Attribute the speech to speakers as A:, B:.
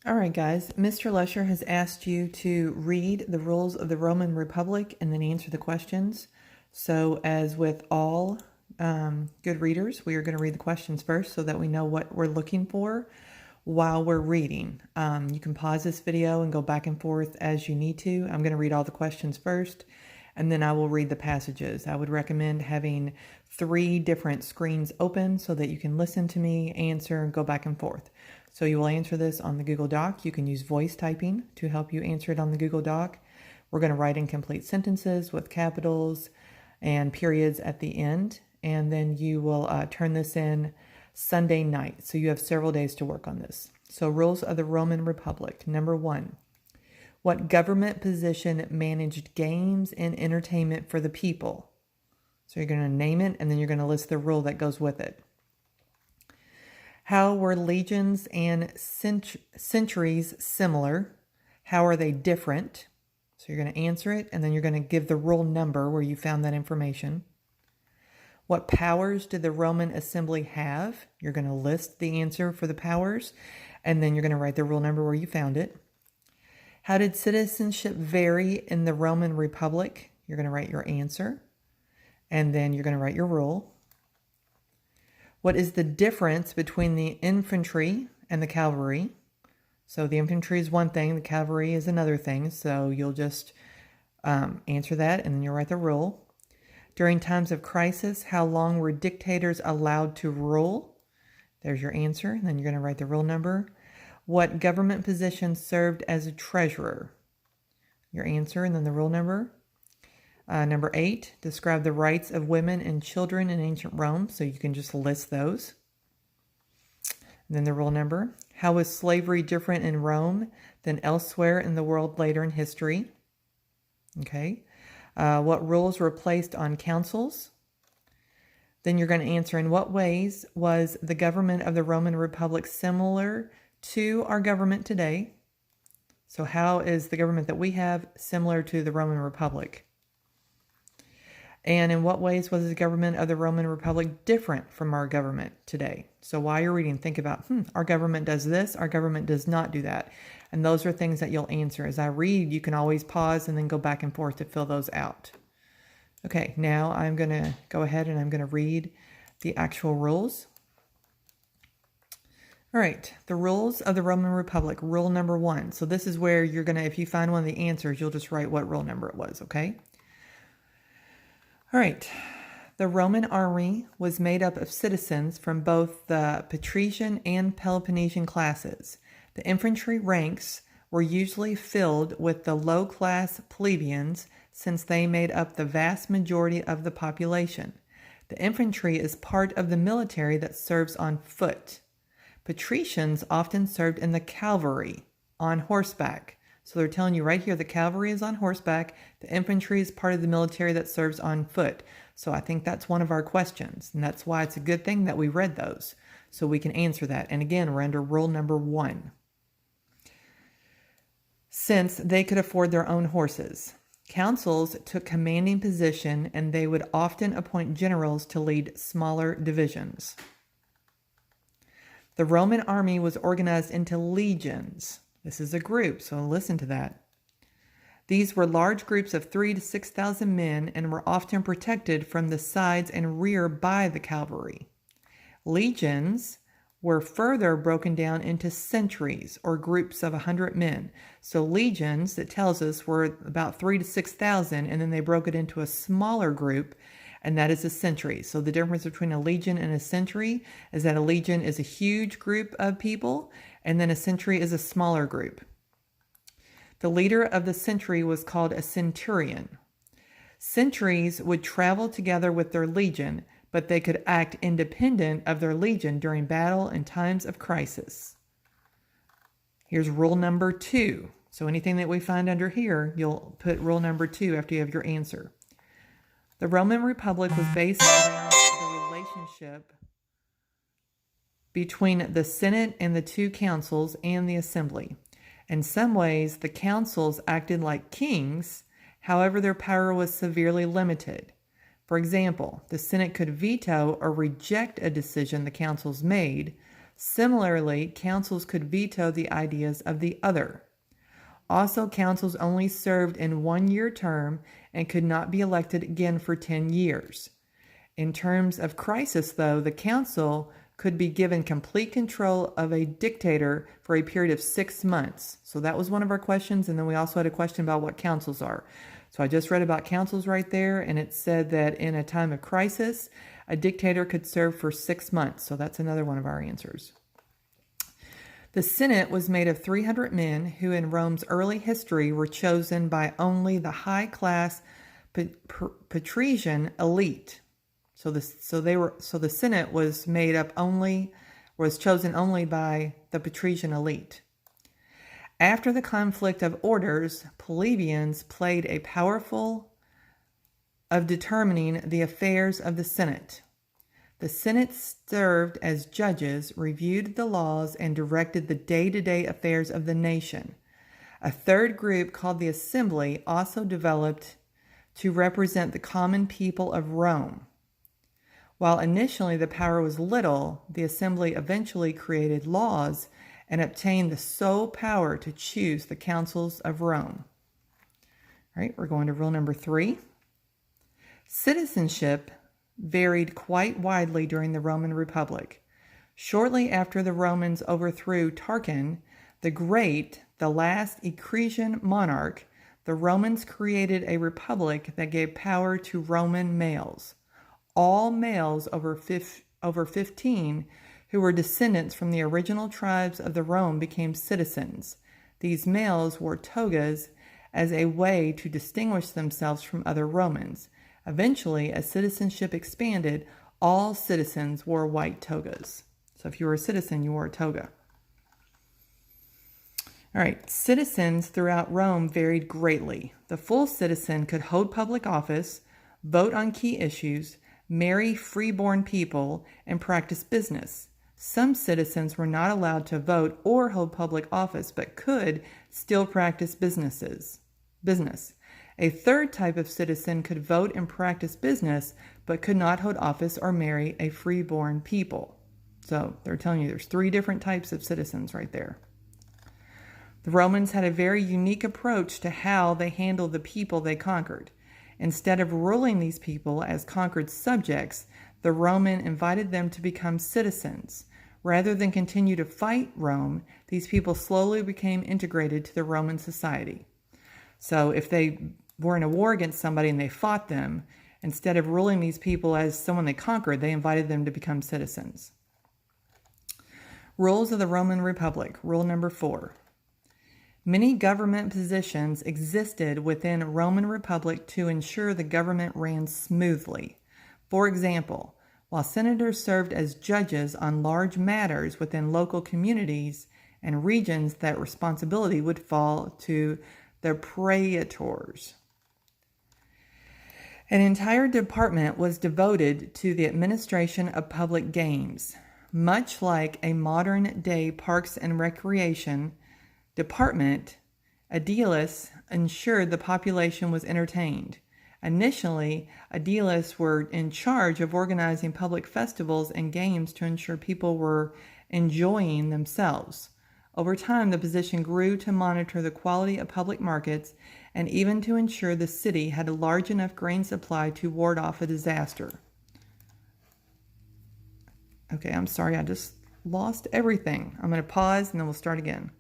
A: All right, guys. Mr. Lusher has asked you to read the rules of the Roman Republic and then answer the questions. So, as with all good readers, we are going to read the questions first so that we know what we're looking for while we're reading. You can pause this video and go back and forth as you need to. I'm going to read all the questions first, and then I will read the passages. I would recommend having 3 different screens open so that you can listen to me, answer, and go back and forth. So you will answer this on the Google Doc. You can use voice typing to help you answer it on the Google Doc. We're going to write in complete sentences with capitals and periods at the end. And then you will turn this in Sunday night. So you have several days to work on this. So rules of the Roman Republic. Number 1. What government position managed games and entertainment for the people? So you're going to name it and then you're going to list the rule that goes with it. How were legions and centuries similar? How are they different? So you're going to answer it, and then you're going to give the rule number where you found that information. What powers did the Roman assembly have? You're going to list the answer for the powers, and then you're going to write the rule number where you found it. How did citizenship vary in the Roman Republic? You're going to write your answer, and then you're going to write your rule. What is the difference between the infantry and the cavalry? So the infantry is one thing, the cavalry is another thing. So you'll just answer that and then you'll write the rule. During times of crisis, how long were dictators allowed to rule? There's your answer. And then you're going to write the rule number. What government position served as a treasurer? Your answer and then the rule number. Number 8, describe the rights of women and children in ancient Rome. So you can just list those. And then the rule number. How was slavery different in Rome than elsewhere in the world later in history? Okay. What rules were placed on councils? Then you're going to answer, in what ways was the government of the Roman Republic similar to our government today? So how is the government that we have similar to the Roman Republic? And in what ways was the government of the Roman Republic different from our government today? So while you're reading, think about, our government does this, our government does not do that. And those are things that you'll answer. As I read, you can always pause and then go back and forth to fill those out. Okay, now I'm going to go ahead and I'm going to read the actual rules. All right, the rules of the Roman Republic, rule number 1. So this is where you're going to, if you find one of the answers, you'll just write what rule number it was, okay? All right, the Roman army was made up of citizens from both the patrician and Peloponnesian classes. The infantry ranks were usually filled with the low-class plebeians since they made up the vast majority of the population. The infantry is part of the military that serves on foot. Patricians often served in the cavalry on horseback. So they're telling you right here, the cavalry is on horseback. The infantry is part of the military that serves on foot. So I think that's one of our questions. And that's why it's a good thing that we read those. So we can answer that. And again, we're under rule number 1. Since they could afford their own horses, councils took commanding position and they would often appoint generals to lead smaller divisions. The Roman army was organized into legions. This is a group, so listen to that. These were large groups of 3,000 to 6,000 men and were often protected from the sides and rear by the cavalry. Legions were further broken down into centuries or groups of 100 men. So legions, it tells us, were about 3,000 to 6,000, and then they broke it into a smaller group, and that is a century. So the difference between a legion and a century is that a legion is a huge group of people, and then a century is a smaller group. The leader of the century was called a centurion. Centuries would travel together with their legion, but they could act independent of their legion during battle and times of crisis. Here's rule number 2. So anything that we find under here, you'll put rule number 2 after you have your answer. The Roman Republic was based around the relationship between the Senate and the 2 councils and the assembly. In some ways, the councils acted like kings, however, their power was severely limited. For example, the Senate could veto or reject a decision the councils made. Similarly, councils could veto the ideas of the other. Also, councils only served in 1-year term and could not be elected again for 10 years. In terms of crisis, though, the council could be given complete control of a dictator for a period of 6 months. So that was one of our questions, and then we also had a question about what councils are. So I just read about councils right there, and it said that in a time of crisis, a dictator could serve for 6 months. So that's another one of our answers. The Senate was made of 300 men who in Rome's early history were chosen by only the high-class patrician elite. So the Senate was chosen only by the patrician elite. After the conflict of orders, plebeians played a powerful of determining the affairs of the Senate. The Senate served as judges, reviewed the laws, and directed the day-to-day affairs of the nation. A third group called the Assembly also developed to represent the common people of Rome. While initially the power was little, the Assembly eventually created laws and obtained the sole power to choose the councils of Rome. All right, we're going to rule number 3. Citizenship varied quite widely during the Roman Republic. Shortly after the Romans overthrew Tarquin the Great, the last Etruscan monarch, the Romans created a republic that gave power to Roman males. All males over 15 who were descendants from the original tribes of the Rome became citizens. These males wore togas as a way to distinguish themselves from other Romans. Eventually, as citizenship expanded, all citizens wore white togas. So if you were a citizen, you wore a toga. All right, citizens throughout Rome varied greatly. The full citizen could hold public office, vote on key issues, marry freeborn people, and practice business. Some citizens were not allowed to vote or hold public office, but could still practice business. A third type of citizen could vote and practice business, but could not hold office or marry a freeborn people. So they're telling you there's 3 different types of citizens right there. The Romans had a very unique approach to how they handled the people they conquered. Instead of ruling these people as conquered subjects, the Roman invited them to become citizens. Rather than continue to fight Rome, these people slowly became integrated to the Roman society. So if they were in a war against somebody and they fought them, instead of ruling these people as someone they conquered, they invited them to become citizens. Rules of the Roman Republic. Rule number 4. Many government positions existed within Roman Republic to ensure the government ran smoothly. For example, while senators served as judges on large matters within local communities and regions, that responsibility would fall to the praetors. An entire department was devoted to the administration of public games. Much like a modern-day Parks and Recreation department, aediles ensured the population was entertained. Initially, aediles were in charge of organizing public festivals and games to ensure people were enjoying themselves. Over time, the position grew to monitor the quality of public markets and even to ensure the city had a large enough grain supply to ward off a disaster. Okay, I'm sorry, I just lost everything. I'm going to pause and then we'll start again.